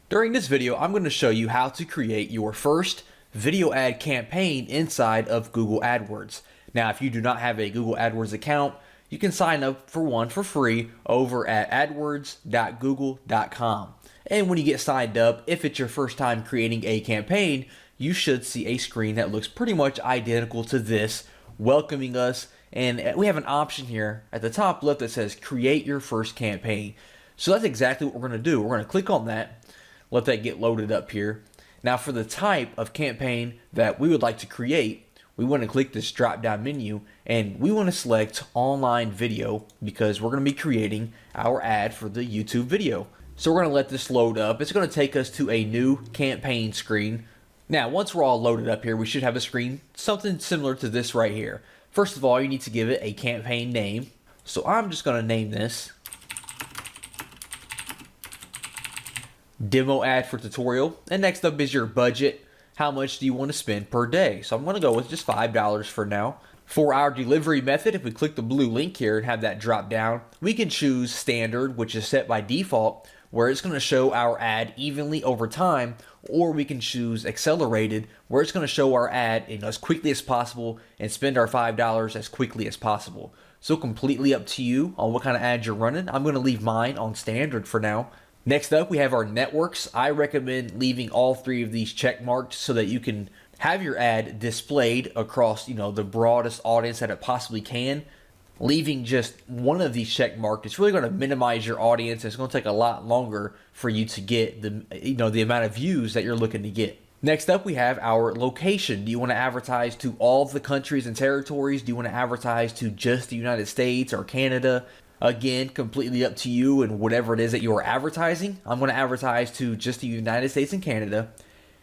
During this video, I'm going to show you how to create your first video ad campaign inside of Google AdWords. Now, if you do not have a Google AdWords account, you can sign up for one for free over at adwords.google.com. And when you get signed up, if it's your first time creating a campaign, you should see a screen that looks pretty much identical to this, welcoming us. And we have an option here at the top left that says create your first campaign. So that's exactly what we're going to do. We're going to click on that, let that get loaded up here. Now for the type of campaign that we would like to create, we want to click this drop down menu and we want to select online video because we're going to be creating our ad for the YouTube video. So we're going to let this load up. It's going to take us to a new campaign screen. Now once we're all loaded up here, we should have a screen something similar to this right here. First of all, you need to give it a campaign name. So I'm just going to name this Demo Ad for Tutorial. And next up is your budget. How much do you want to spend per day? So I'm going to go with just $5 for now. For our delivery method, if we click the blue link here and have that drop down, we can choose standard, which is set by default, where it's going to show our ad evenly over time, or we can choose accelerated, where it's going to show our ad as quickly as possible and spend our $5 as quickly as possible. So completely up to you on what kind of ad you're running. I'm going to leave mine on standard for now. Next up, we have our networks. I recommend leaving all three of these check marked so that you can have your ad displayed across, the broadest audience that it possibly can. Leaving just one of these check marked, it's really going to minimize your audience. It's going to take a lot longer for you to get the amount of views that you're looking to get. Next up, we have our location. Do you want to advertise to all of the countries and territories? Do you want to advertise to just the United States or Canada? Again, completely up to you and whatever it is that you are advertising. I'm going to advertise to just the United States and Canada.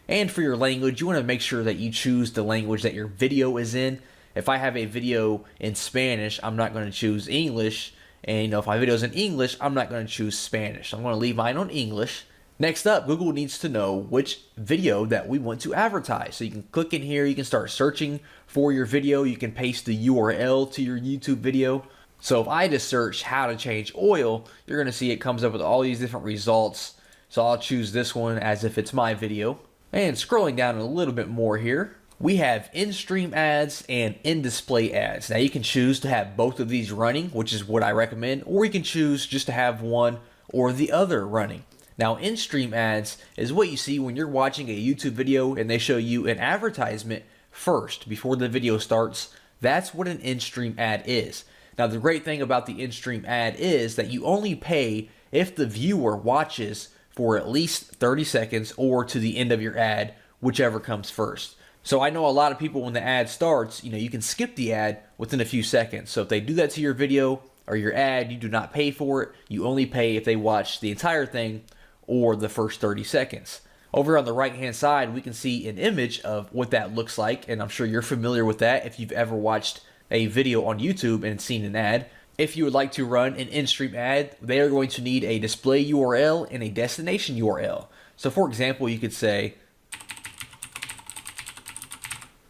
And for your language, you want to make sure that you choose the language that your video is in. If I have a video in Spanish, I'm not going to choose English. And if my video is in English, I'm not going to choose Spanish. I'm going to leave mine on English. Next up, Google needs to know which video that we want to advertise. So you can click in here, you can start searching for your video. You can paste the URL to your YouTube video. So if I just search how to change oil, you're going to see it comes up with all these different results. So I'll choose this one as if it's my video. And scrolling down a little bit more here, we have in-stream ads and in-display ads. Now you can choose to have both of these running, which is what I recommend, or you can choose just to have one or the other running. Now in-stream ads is what you see when you're watching a YouTube video and they show you an advertisement first before the video starts. That's what an in-stream ad is. Now the great thing about the in-stream ad is that you only pay if the viewer watches for at least 30 seconds or to the end of your ad, whichever comes first. So I know a lot of people when the ad starts, you can skip the ad within a few seconds. So if they do that to your video or your ad, you do not pay for it. You only pay if they watch the entire thing or the first 30 seconds. Over on the right hand side, we can see an image of what that looks like. And I'm sure you're familiar with that if you've ever watched a video on YouTube and seen an ad. If you would like to run an in-stream ad, they are going to need a display URL and a destination URL. So for example, you could say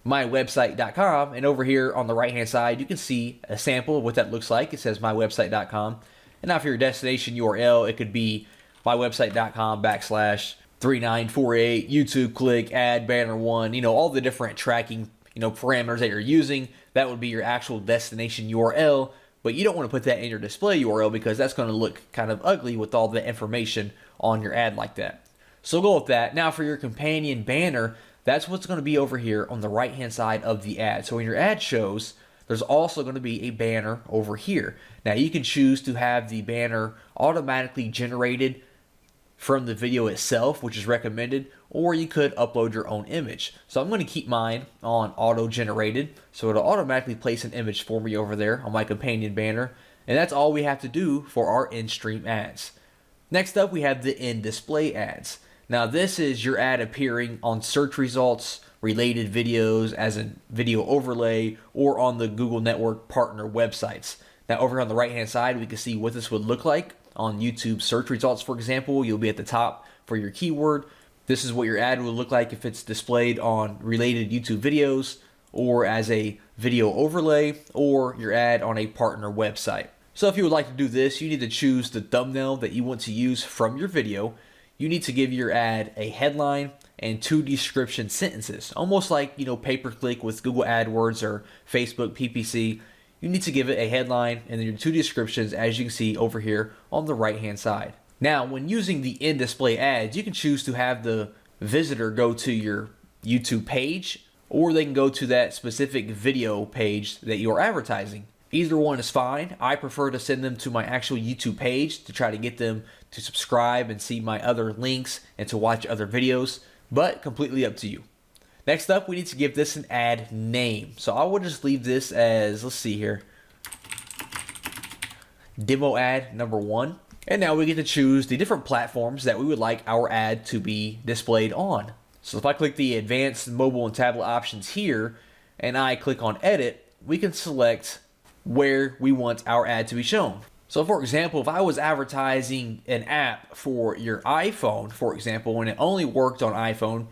mywebsite.com, and over here on the right hand side you can see a sample of what that looks like. It says mywebsite.com, and now for your destination URL, it could be mywebsite.com/3948 YouTube click ad banner 1, all the different tracking parameters that you're using. That would be your actual destination URL, but you don't want to put that in your display URL because that's going to look kind of ugly with all the information on your ad like that. So go with that. Now for your companion banner, that's what's going to be over here on the right hand side of the ad. So when your ad shows, there's also going to be a banner over here. Now you can choose to have the banner automatically generated from the video itself, which is recommended, or you could upload your own image. So I'm going to keep mine on auto generated, so it'll automatically place an image for me over there on my companion banner, and that's all we have to do for our in-stream ads. Next up, we have the in-display ads. Now this is your ad appearing on search results, related videos as a video overlay, or on the Google Network partner websites. Now over on the right hand side, we can see what this would look like on YouTube search results. For example, you'll be at the top for your keyword. This is what your ad would look like if it's displayed on related YouTube videos, or as a video overlay, or your ad on a partner website. So if you would like to do this, you need to choose the thumbnail that you want to use from your video. you need to give your ad a headline and 2 description sentences, almost like, pay-per-click with Google AdWords or Facebook PPC. You need to give it a headline and then your 2 descriptions, as you can see over here on the right hand side. Now, when using the in-display ads, you can choose to have the visitor go to your YouTube page, or they can go to that specific video page that you're advertising. Either one is fine. I prefer to send them to my actual YouTube page to try to get them to subscribe and see my other links and to watch other videos, but completely up to you. Next up, we need to give this an ad name. So I will just leave this as, let's see here, demo ad number 1. And now we get to choose the different platforms that we would like our ad to be displayed on. So if I click the advanced mobile and tablet options here, and I click on edit, we can select where we want our ad to be shown. So for example, if I was advertising an app for your iPhone, for example, and it only worked on iPhone,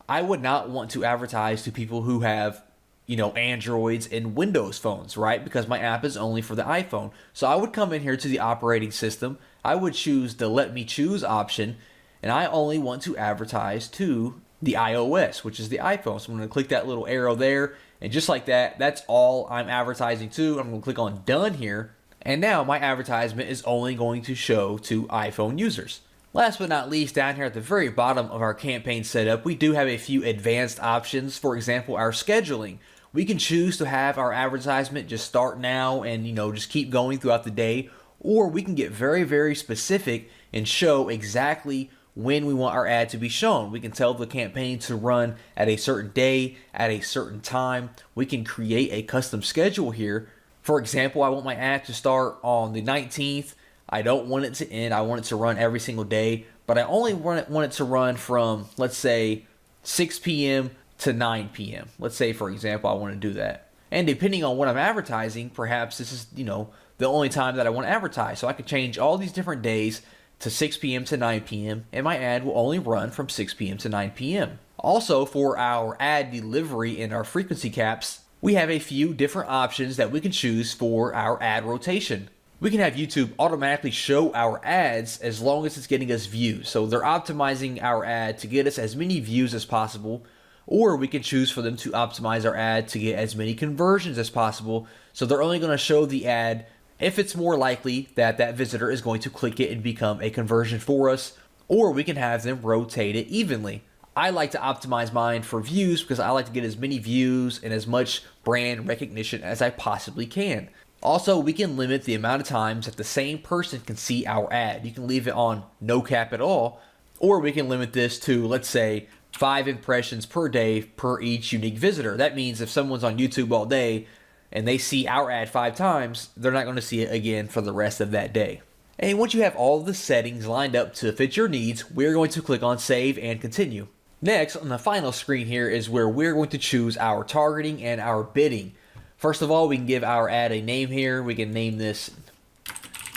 I would not want to advertise to people who have, Androids and Windows phones, right? Because my app is only for the iPhone. So I would come in here to the operating system. I would choose the Let Me Choose option, and I only want to advertise to the iOS, which is the iPhone. So I'm going to click that little arrow there, and just like that, that's all I'm advertising to. I'm going to click on Done here, and now my advertisement is only going to show to iPhone users. Last but not least, down here at the very bottom of our campaign setup, we do have a few advanced options. For example, our scheduling. We can choose to have our advertisement just start now and, just keep going throughout the day, or we can get very, very specific and show exactly when we want our ad to be shown. We can tell the campaign to run at a certain day, at a certain time. We can create a custom schedule here. For example, I want my ad to start on the 19th. I don't want it to end. I want it to run every single day, but I only want it to run from, let's say, 6 p.m. to 9 p.m. Let's say, for example, I want to do that. And depending on what I'm advertising, perhaps this is, the only time that I want to advertise. So I could change all these different days to 6 p.m. to 9 p.m. and my ad will only run from 6 p.m. to 9 p.m. Also, for our ad delivery and our frequency caps, we have a few different options that we can choose for our ad rotation. We can have YouTube automatically show our ads as long as it's getting us views. So they're optimizing our ad to get us as many views as possible, or we can choose for them to optimize our ad to get as many conversions as possible. So they're only going to show the ad if it's more likely that that visitor is going to click it and become a conversion for us, or we can have them rotate it evenly. I like to optimize mine for views because I like to get as many views and as much brand recognition as I possibly can. Also, we can limit the amount of times that the same person can see our ad. You can leave it on no cap at all, or we can limit this to, let's say, 5 impressions per day per each unique visitor. That means if someone's on YouTube all day and they see our ad 5 times, they're not going to see it again for the rest of that day. And once you have all the settings lined up to fit your needs, we're going to click on Save and Continue. Next, on the final screen here is where we're going to choose our targeting and our bidding. First of all, we can give our ad a name here. We can name this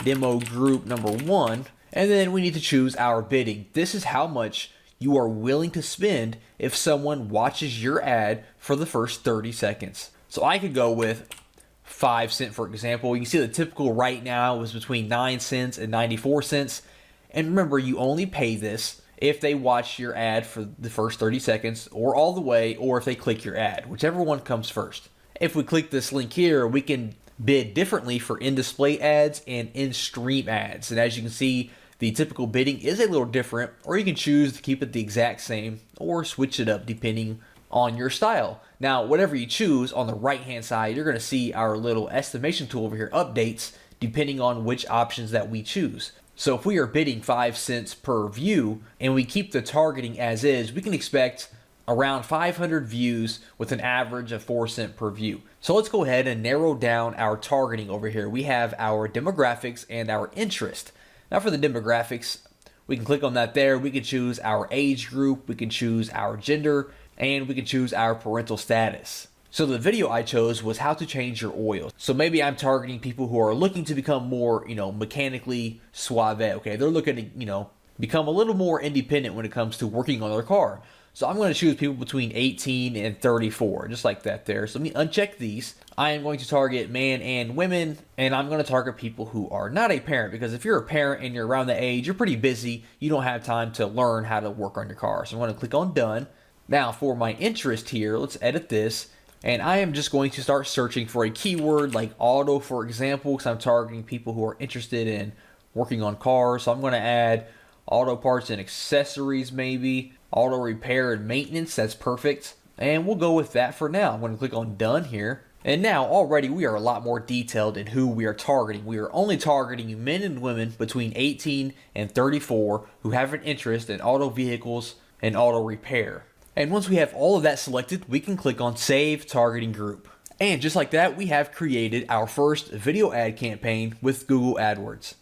Demo Group Number 1. And then we need to choose our bidding. This is how much you are willing to spend if someone watches your ad for the first 30 seconds. So I could go with 5 cents, for example. You can see the typical right now is between 9 cents and 94 cents. And remember, you only pay this if they watch your ad for the first 30 seconds or all the way, or if they click your ad, whichever one comes first. If we click this link here, we can bid differently for in-display ads and in-stream ads. And as you can see, the typical bidding is a little different, or you can choose to keep it the exact same or switch it up depending on your style. Now, whatever you choose, on the right-hand side, you're going to see our little estimation tool over here updates depending on which options that we choose. So if we are bidding 5 cents per view and we keep the targeting as is, we can expect around 500 views with an average of 4 cents per view. So let's go ahead and narrow down our targeting over here. We have our demographics and our interest. Now for the demographics, we can click on that there. We can choose our age group, we can choose our gender, and we can choose our parental status. So the video I chose was how to change your oil. So maybe I'm targeting people who are looking to become more, mechanically suave. Okay, they're looking to, become a little more independent when it comes to working on their car. So I'm going to choose people between 18 and 34, just like that there. So let me uncheck these. I am going to target men and women, and I'm going to target people who are not a parent, because if you're a parent and you're around the age, you're pretty busy. You don't have time to learn how to work on your car. So I'm going to click on done. Now for my interest here, let's edit this. And I am just going to start searching for a keyword like auto, for example, because I'm targeting people who are interested in working on cars. So I'm going to add auto parts and accessories, maybe auto repair and maintenance. That's perfect. And we'll go with that for now. I'm going to click on done here. And now already we are a lot more detailed in who we are targeting. We are only targeting men and women between 18 and 34 who have an interest in auto vehicles and auto repair. And once we have all of that selected, we can click on Save Targeting Group. And just like that, we have created our first video ad campaign with Google AdWords.